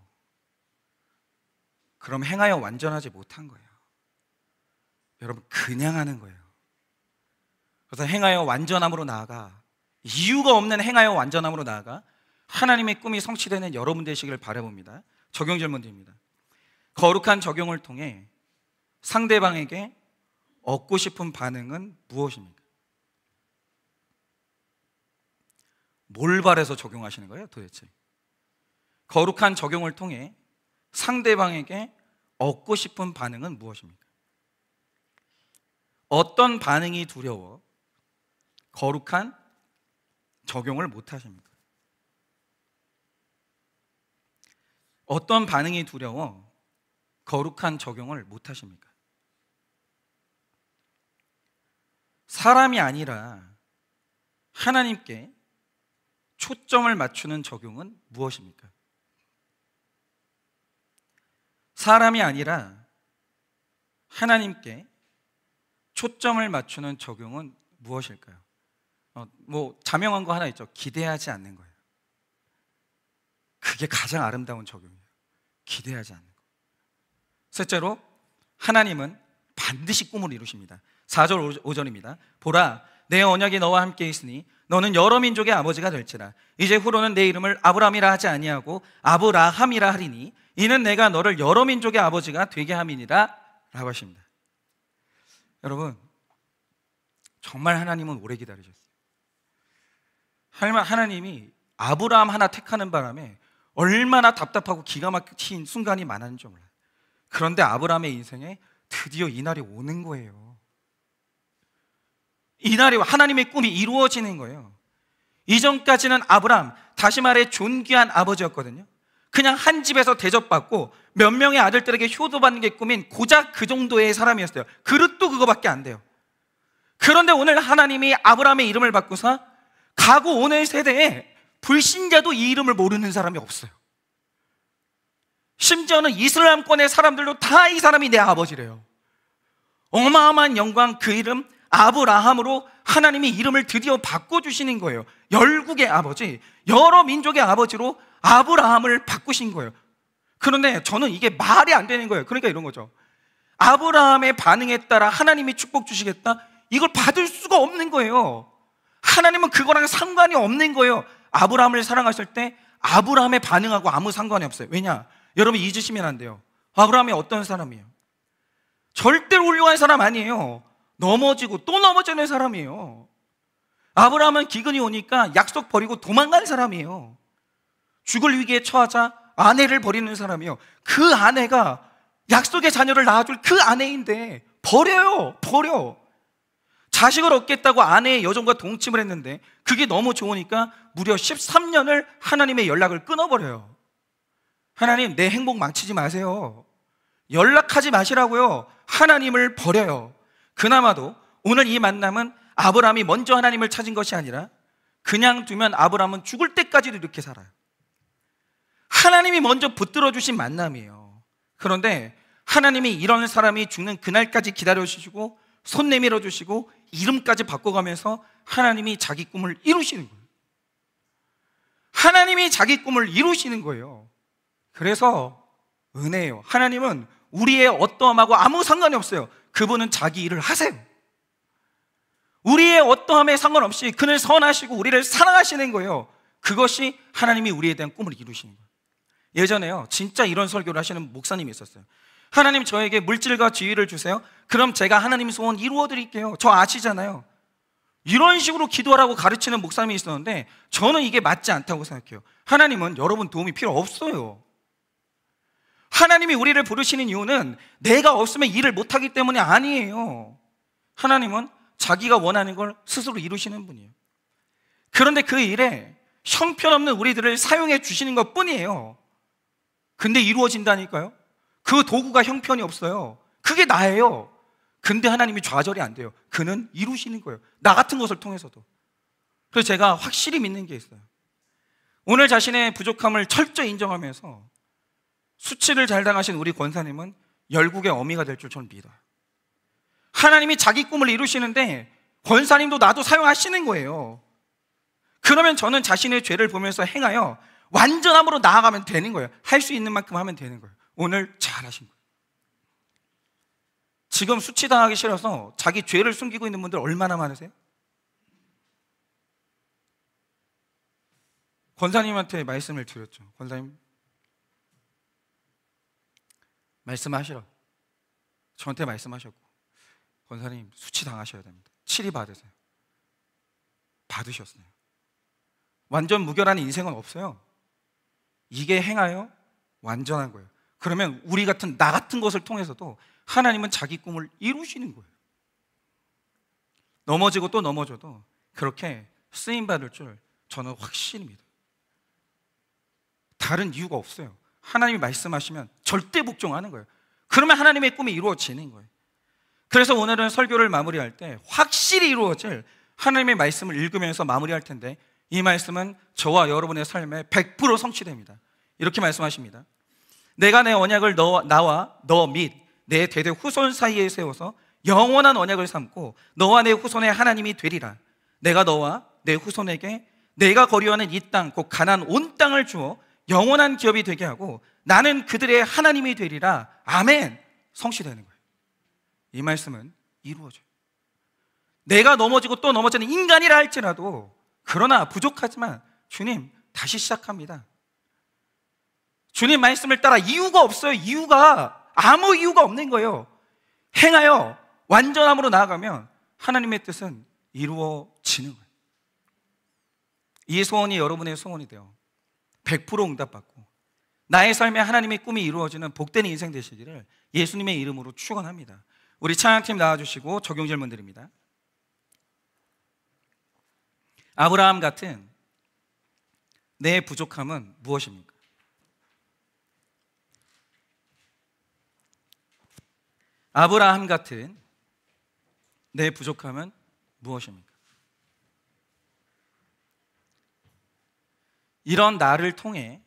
그럼 행하여 완전하지 못한 거예요. 여러분, 그냥 하는 거예요. 그래서 행하여 완전함으로 나아가, 이유가 없는 행하여 완전함으로 나아가 하나님의 꿈이 성취되는 여러분 되시기를 바라봅니다. 적용 질문 드립니다. 거룩한 적용을 통해 상대방에게 얻고 싶은 반응은 무엇입니까? 뭘 바라서 적용하시는 거예요 도대체? 거룩한 적용을 통해 상대방에게 얻고 싶은 반응은 무엇입니까? 어떤 반응이 두려워 거룩한 적용을 못 하십니까? 어떤 반응이 두려워 거룩한 적용을 못 하십니까? 사람이 아니라 하나님께 초점을 맞추는 적용은 무엇입니까? 사람이 아니라 하나님께 초점을 맞추는 적용은 무엇일까요? 자명한 거 하나 있죠. 기대하지 않는 거예요. 그게 가장 아름다운 적용이에요. 기대하지 않는 거. 셋째로, 하나님은 반드시 꿈을 이루십니다. 4절 5절입니다. 보라, 내 언약이 너와 함께 있으니 너는 여러 민족의 아버지가 될지라. 이제 후로는 내 이름을 아브람이라 하지 아니하고 아브라함이라 하리니 이는 내가 너를 여러 민족의 아버지가 되게 함이니라 라고 하십니다. 여러분, 정말 하나님은 오래 기다리셨어요. 하나님이 아브라함 하나 택하는 바람에 얼마나 답답하고 기가 막힌 순간이 많았는지 몰라요. 그런데 아브라함의 인생에 드디어 이 날이 오는 거예요. 이 날이 하나님의 꿈이 이루어지는 거예요. 이전까지는 아브라함, 다시 말해 존귀한 아버지였거든요. 그냥 한 집에서 대접받고 몇 명의 아들들에게 효도받는 게 꿈인 고작 그 정도의 사람이었어요. 그릇도 그거밖에 안 돼요. 그런데 오늘 하나님이 아브라함의 이름을 바꾸사 가고 오는 세대에 불신자도 이 이름을 모르는 사람이 없어요. 심지어는 이슬람권의 사람들도 다 이 사람이 내 아버지래요. 어마어마한 영광, 그 이름 아브라함으로 하나님이 이름을 드디어 바꿔주시는 거예요. 열국의 아버지, 여러 민족의 아버지로 아브라함을 바꾸신 거예요. 그런데 저는 이게 말이 안 되는 거예요. 그러니까 이런 거죠. 아브라함의 반응에 따라 하나님이 축복 주시겠다? 이걸 받을 수가 없는 거예요. 하나님은 그거랑 상관이 없는 거예요. 아브라함을 사랑하실 때 아브라함의 반응하고 아무 상관이 없어요. 왜냐? 여러분 잊으시면 안 돼요. 아브라함이 어떤 사람이에요? 절대로 훌륭한 사람 아니에요. 넘어지고 또 넘어지는 사람이에요. 아브라함은 기근이 오니까 약속 버리고 도망간 사람이에요. 죽을 위기에 처하자 아내를 버리는 사람이에요. 그 아내가 약속의 자녀를 낳아줄 그 아내인데 버려. 자식을 얻겠다고 아내의 여정과 동침을 했는데 그게 너무 좋으니까 무려 13년을 하나님의 연락을 끊어버려요. 하나님, 내 행복 망치지 마세요. 연락하지 마시라고요. 하나님을 버려요. 그나마도 오늘 이 만남은 아브라함이 먼저 하나님을 찾은 것이 아니라 그냥 두면 아브라함은 죽을 때까지도 이렇게 살아요. 하나님이 먼저 붙들어 주신 만남이에요. 그런데 하나님이 이런 사람이 죽는 그날까지 기다려주시고 손 내밀어 주시고 이름까지 바꿔가면서 하나님이 자기 꿈을 이루시는 거예요. 하나님이 자기 꿈을 이루시는 거예요. 그래서 은혜예요. 하나님은 우리의 어떠함하고 아무 상관이 없어요. 그분은 자기 일을 하세요. 우리의 어떠함에 상관없이 그는 선하시고 우리를 사랑하시는 거예요. 그것이 하나님이 우리에 대한 꿈을 이루시는 거예요. 예전에요, 진짜 이런 설교를 하시는 목사님이 있었어요. 하나님, 저에게 물질과 지위를 주세요. 그럼 제가 하나님 소원 이루어 드릴게요. 저 아시잖아요. 이런 식으로 기도하라고 가르치는 목사님이 있었는데 저는 이게 맞지 않다고 생각해요. 하나님은 여러분 도움이 필요 없어요. 하나님이 우리를 부르시는 이유는 내가 없으면 일을 못하기 때문이 아니에요. 하나님은 자기가 원하는 걸 스스로 이루시는 분이에요. 그런데 그 일에 형편없는 우리들을 사용해 주시는 것 뿐이에요. 근데 이루어진다니까요. 그 도구가 형편이 없어요. 그게 나예요. 근데 하나님이 좌절이 안 돼요. 그는 이루시는 거예요. 나 같은 것을 통해서도. 그래서 제가 확실히 믿는 게 있어요. 오늘 자신의 부족함을 철저히 인정하면서 수치를 잘 당하신 우리 권사님은 열국의 어미가 될 줄 저는 믿어요. 하나님이 자기 꿈을 이루시는데 권사님도 나도 사용하시는 거예요. 그러면 저는 자신의 죄를 보면서 행하여 완전함으로 나아가면 되는 거예요. 할 수 있는 만큼 하면 되는 거예요. 오늘 잘하신 거예요. 지금 수치당하기 싫어서 자기 죄를 숨기고 있는 분들 얼마나 많으세요? 권사님한테 말씀을 드렸죠. 권사님, 말씀하시라. 저한테 말씀하셨고, 권사님 수치당하셔야 됩니다. 치리 받으세요. 받으셨어요. 완전 무결한 인생은 없어요. 이게 행하여 완전한 거예요. 그러면 우리 같은 나 같은 것을 통해서도 하나님은 자기 꿈을 이루시는 거예요. 넘어지고 또 넘어져도 그렇게 쓰임받을 줄 저는 확실히 믿어요. 다른 이유가 없어요. 하나님이 말씀하시면 절대 복종하는 거예요. 그러면 하나님의 꿈이 이루어지는 거예요. 그래서 오늘은 설교를 마무리할 때 확실히 이루어질 하나님의 말씀을 읽으면서 마무리할 텐데, 이 말씀은 저와 여러분의 삶에 100% 성취됩니다. 이렇게 말씀하십니다. 내가 내 언약을 나와 너 및 내 대대 후손 사이에 세워서 영원한 언약을 삼고 너와 내 후손의 하나님이 되리라. 내가 너와 내 후손에게 내가 거류하는 이 땅 곧 가나안 온 땅을 주어 영원한 기업이 되게 하고 나는 그들의 하나님이 되리라. 아멘. 성취되는 거예요. 이 말씀은 이루어져요. 내가 넘어지고 또 넘어지는 인간이라 할지라도, 그러나 부족하지만 주님 다시 시작합니다. 주님 말씀을 따라 이유가 없어요. 아무 이유가 없는 거예요. 행하여 완전함으로 나아가면 하나님의 뜻은 이루어지는 거예요. 이 소원이 여러분의 소원이 되어 100% 응답받고 나의 삶에 하나님의 꿈이 이루어지는 복된 인생 되시기를 예수님의 이름으로 축원합니다. 우리 찬양팀 나와주시고 적용 질문 드립니다. 아브라함 같은 내 부족함은 무엇입니까? 아브라함 같은 내 부족함은 무엇입니까? 이런 나를 통해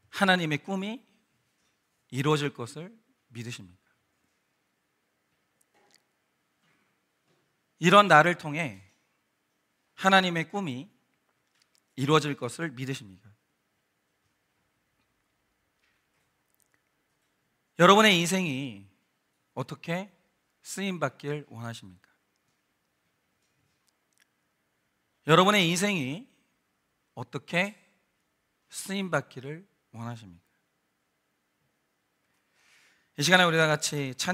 하나님의 꿈이 이루어질 것을 믿으십니까? 이런 나를 통해 하나님의 꿈이 이루어질 것을 믿으십니까? 여러분의 인생이 어떻게 쓰임받길 원하십니까? 여러분의 인생이 어떻게 쓰임받기를 원하십니까? 이 시간에 우리 다 같이 찬양